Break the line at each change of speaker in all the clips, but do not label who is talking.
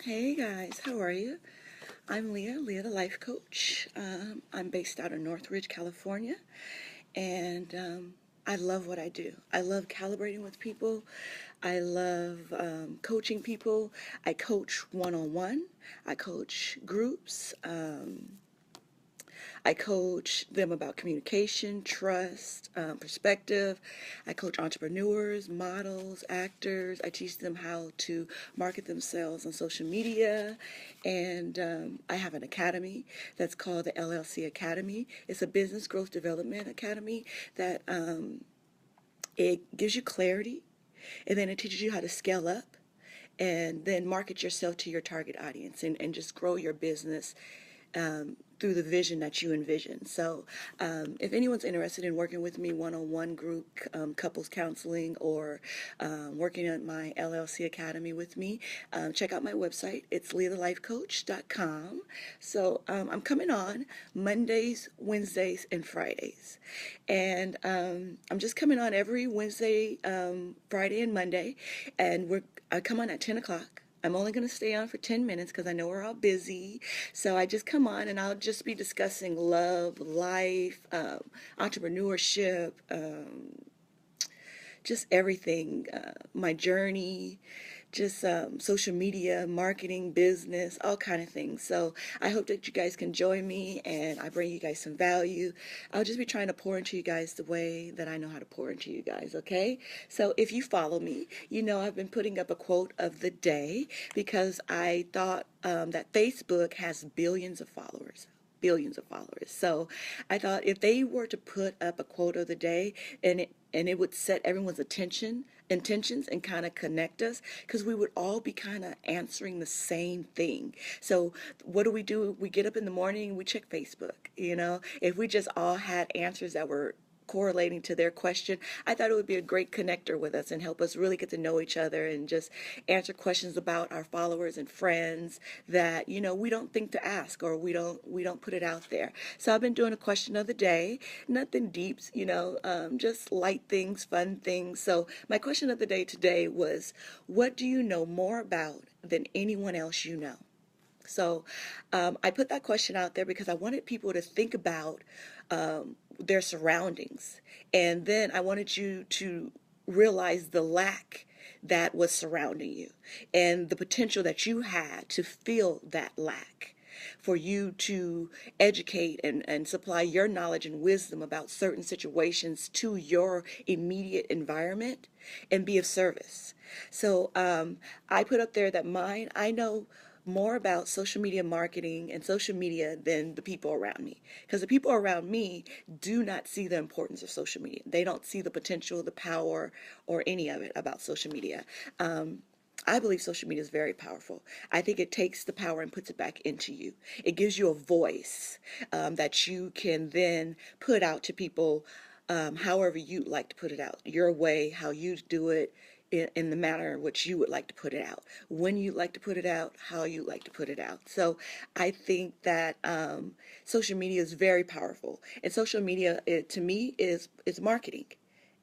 Hey guys, how are you? I'm Leah the Life Coach. I'm based out of Northridge, California, and I love what I do. I love calibrating with people. I love coaching people. I coach one-on-one. I coach groups. I coach them about communication, trust, perspective. I coach entrepreneurs, models, actors. I teach them how to market themselves on social media. And I have an academy that's called the LLC Academy. It's a business growth development academy that it gives you clarity, and then it teaches you how to scale up and then market yourself to your target audience and just grow your business through the vision that you envision. So if anyone's interested in working with me one-on-one group, couples counseling, or working at my LLC Academy with me, check out my website. It's leahthelifecoach.com. So I'm coming on Mondays, Wednesdays, and Fridays. And I'm just coming on every Wednesday, Friday, and Monday. And I come on at 10 o'clock. I'm only going to stay on for 10 minutes because I know we're all busy. So I just come on and I'll just be discussing love, life, entrepreneurship, just everything, my journey, just social media, marketing, business, all kind of things. So I hope that you guys can join me and I bring you guys some value. I'll just be trying to pour into you guys the way that I know how to pour into you guys, okay? So if you follow me, you know I've been putting up a quote of the day because I thought that Facebook has billions of followers. Billions of followers. So I thought if they were to put up a quote of the day and it would set everyone's intentions and kind of connect us, because we would all be kind of answering the same thing. So what do? We get up in the morning and we check Facebook. If we just all had answers that were correlating to their question, I thought it would be a great connector with us and help us really get to know each other and just answer questions about our followers and friends that we don't think to ask, or we don't put it out there. So I've been doing a question of the day, nothing deep, just light things, fun things. So my question of the day today was, what do you know more about than anyone else you know? So I put that question out there because I wanted people to think about their surroundings. And then I wanted you to realize the lack that was surrounding you and the potential that you had to fill that lack, for you to educate and supply your knowledge and wisdom about certain situations to your immediate environment and be of service. So I put up there that I know more about social media marketing and social media than the people around me, because the people around me do not see the importance of social media. They don't see the potential, the power, or any of it about social media. I believe social media is very powerful. I think it takes the power and puts it back into you. It gives you a voice that you can then put out to people however you'd like to put it out, your way, how you do it, in the manner in which you would like to put it out, when you'd like to put it out, how you'd like to put it out. So I think that social media is very powerful. And social media, to me, is marketing.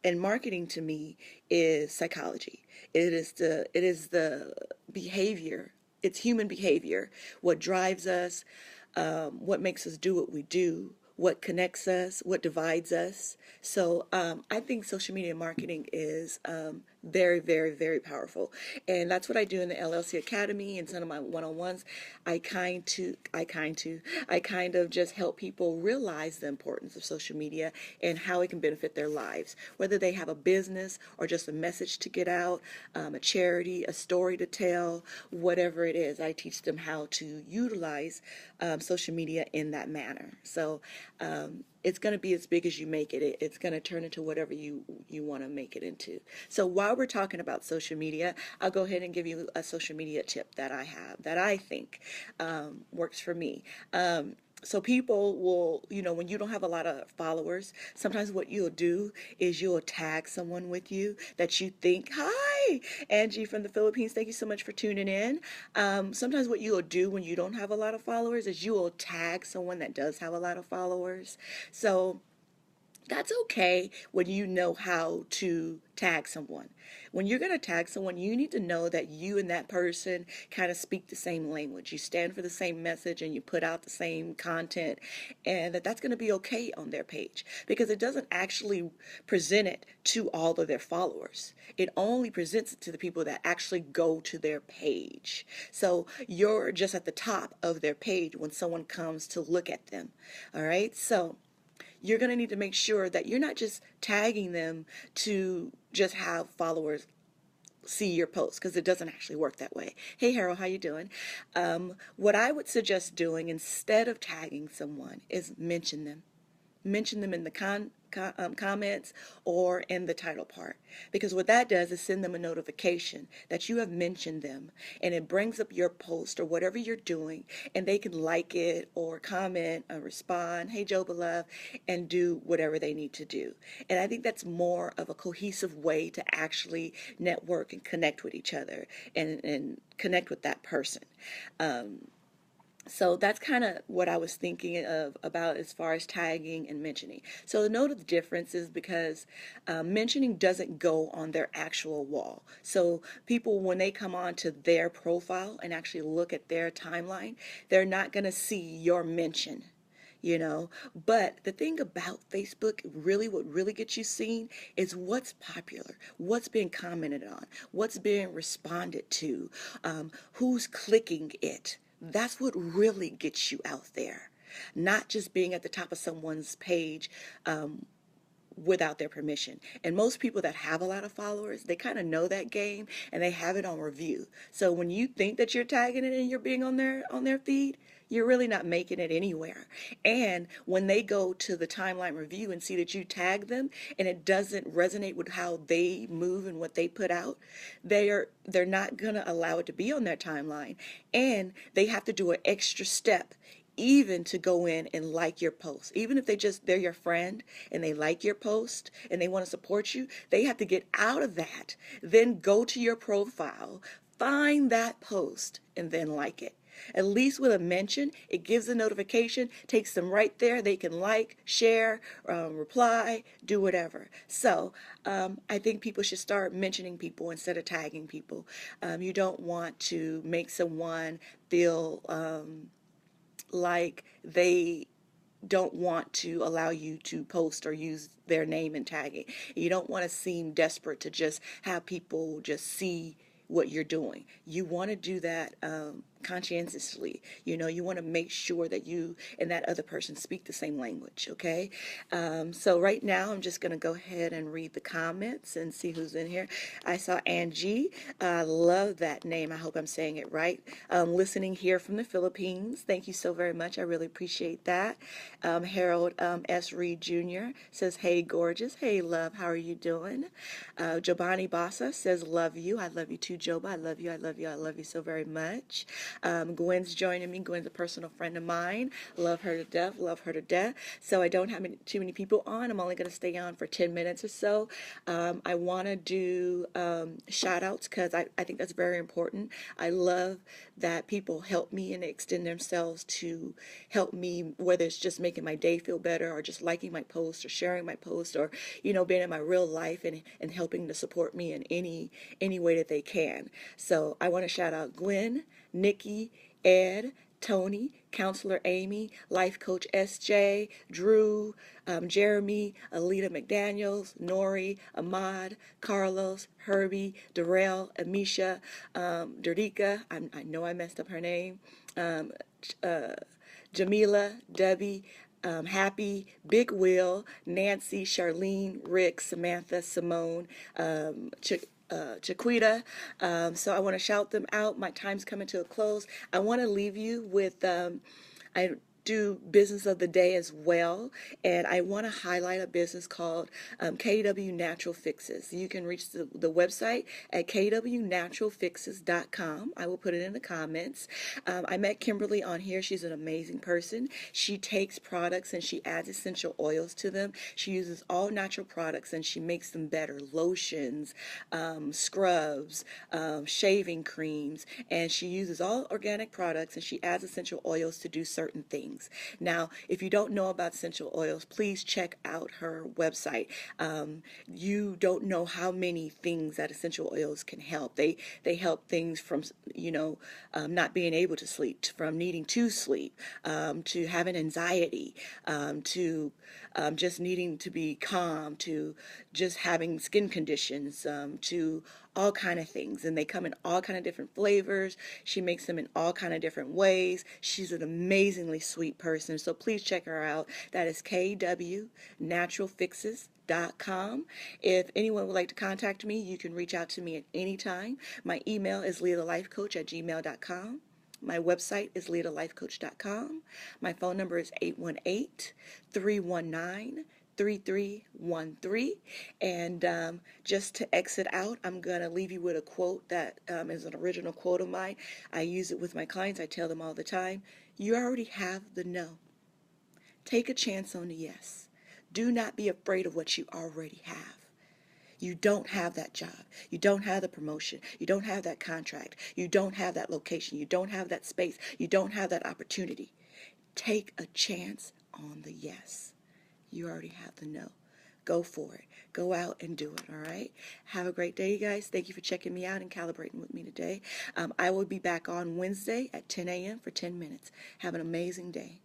And marketing to me is psychology. It is the behavior. It's human behavior. What drives us, what makes us do what we do, what connects us, what divides us. So I think social media marketing is very, very, very powerful. And that's what I do in the LLC Academy and some of my one-on-ones. I kind of just help people realize the importance of social media and how it can benefit their lives, whether they have a business or just a message to get out, a charity, a story to tell, whatever it is. I teach them how to utilize social media in that manner. So it's going to be as big as you make it. It's going to turn into whatever you want to make it into. So while we're talking about social media, I'll go ahead and give you a social media tip that I have that I think works for me. So people will, when you don't have a lot of followers, sometimes what you'll do is you'll tag someone with you that you think, hi, Angie from the Philippines, thank you so much for tuning in. Sometimes what you'll do when you don't have a lot of followers is you will tag someone that does have a lot of followers. So That's okay when you know how to tag someone. When you're going to tag someone, you need to know that you and that person kind of speak the same language. You stand for the same message and you put out the same content, and that's going to be okay on their page because it doesn't actually present it to all of their followers. It only presents it to the people that actually go to their page. So you're just at the top of their page when someone comes to look at them. All right. So you're going to need to make sure that you're not just tagging them to just have followers see your post, because it doesn't actually work that way. Hey Harold, how you doing? What I would suggest doing instead of tagging someone is mention them in the comments or in the title part, because what that does is send them a notification that you have mentioned them, and it brings up your post or whatever you're doing, and they can like it or comment or respond, hey Joe beloved, and do whatever they need to do. And I think that's more of a cohesive way to actually network and connect with each other and connect with that person. So that's kind of what I was thinking of about as far as tagging and mentioning. So note the difference is because mentioning doesn't go on their actual wall. So people, when they come on to their profile and actually look at their timeline, they're not going to see your mention. But the thing about Facebook, really what really gets you seen is what's popular, what's being commented on, what's being responded to, who's clicking it. That's what really gets you out there, not just being at the top of someone's page without their permission. And most people that have a lot of followers, they kind of know that game and they have it on review. So when you think that you're tagging it and you're being on their feed, you're really not making it anywhere. And when they go to the timeline review and see that you tag them and it doesn't resonate with how they move and what they put out, they're not going to allow it to be on their timeline, and they have to do an extra step even to go in and like your post. Even if they're your friend and they like your post and they want to support you, they have to get out of that, then go to your profile, find that post, and then like it. At least with a mention, it gives a notification, takes them right there. They can like, share, reply, do whatever. So I think people should start mentioning people instead of tagging people. You don't want to make someone feel like they don't want to allow you to post or use their name in tagging. You don't want to seem desperate to just have people just see what you're doing. You want to do that conscientiously. You want to make sure that you and that other person speak the same language, okay? So right now I'm just going to go ahead and read the comments and see who's in here. I saw Angie. I love that name. I hope I'm saying it right. Listening here from the Philippines. Thank you so very much. I really appreciate that. Harold S. Reed Jr. says, hey, gorgeous. Hey, love. How are you doing? Giovanni Bassa says, love you. I love you too, Joba. I love you. I love you. I love you so very much. Gwen's joining me. Gwen's a personal friend of mine. Love her to death. Love her to death. So I don't have too many people on. I'm only going to stay on for 10 minutes or so. I want to do shout outs because I think that's very important. I love that people help me and extend themselves to help me, whether it's just making my day feel better or just liking my post or sharing my post or, being in my real life and helping to support me in any way that they can. So I want to shout out Gwen, Nikki, Ed, Tony, Counselor Amy, Life Coach SJ, Drew, Jeremy, Alita McDaniels, Nori, Ahmad, Carlos, Herbie, Darrell, Amisha, Derdika, I know I messed up her name, Jamila, Debbie, Happy, Big Will, Nancy, Charlene, Rick, Samantha, Simone, Chiquita. So I want to shout them out. My time's coming to a close. I want to leave you with, I do business of the day as well, and I want to highlight a business called KW Natural Fixes. You can reach the website at kwnaturalfixes.com. I will put it in the comments. I met Kimberly on here. She's an amazing person. She takes products and she adds essential oils to them. She uses all natural products and she makes them better. Lotions, scrubs, shaving creams, and she uses all organic products and she adds essential oils to do certain things. things. Now, if you don't know about essential oils, please check out her website. You don't know how many things that essential oils can help. They help things from, not being able to sleep, from needing to sleep, to having anxiety, to just needing to be calm, to just having skin conditions, to all kind of things. And they come in all kind of different flavors. She makes them in all kind of different ways. She's an amazingly sweet person, so please check her out. That is kwnaturalfixes.com. If anyone would like to contact me, you can reach out to me at any time. My email is leahthelifecoach@gmail.com. My website is leahthelifecoach.com. My phone number is 818-319-3313. And just to exit out, I'm going to leave you with a quote that is an original quote of mine. I use it with my clients. I tell them all the time, you already have the no. Take a chance on the yes. Do not be afraid of what you already have. You don't have that job. You don't have the promotion. You don't have that contract. You don't have that location. You don't have that space. You don't have that opportunity. Take a chance on the yes. You already have the no. Go for it. Go out and do it, all right? Have a great day, you guys. Thank you for checking me out and calibrating with me today. I will be back on Wednesday at 10 a.m. for 10 minutes. Have an amazing day.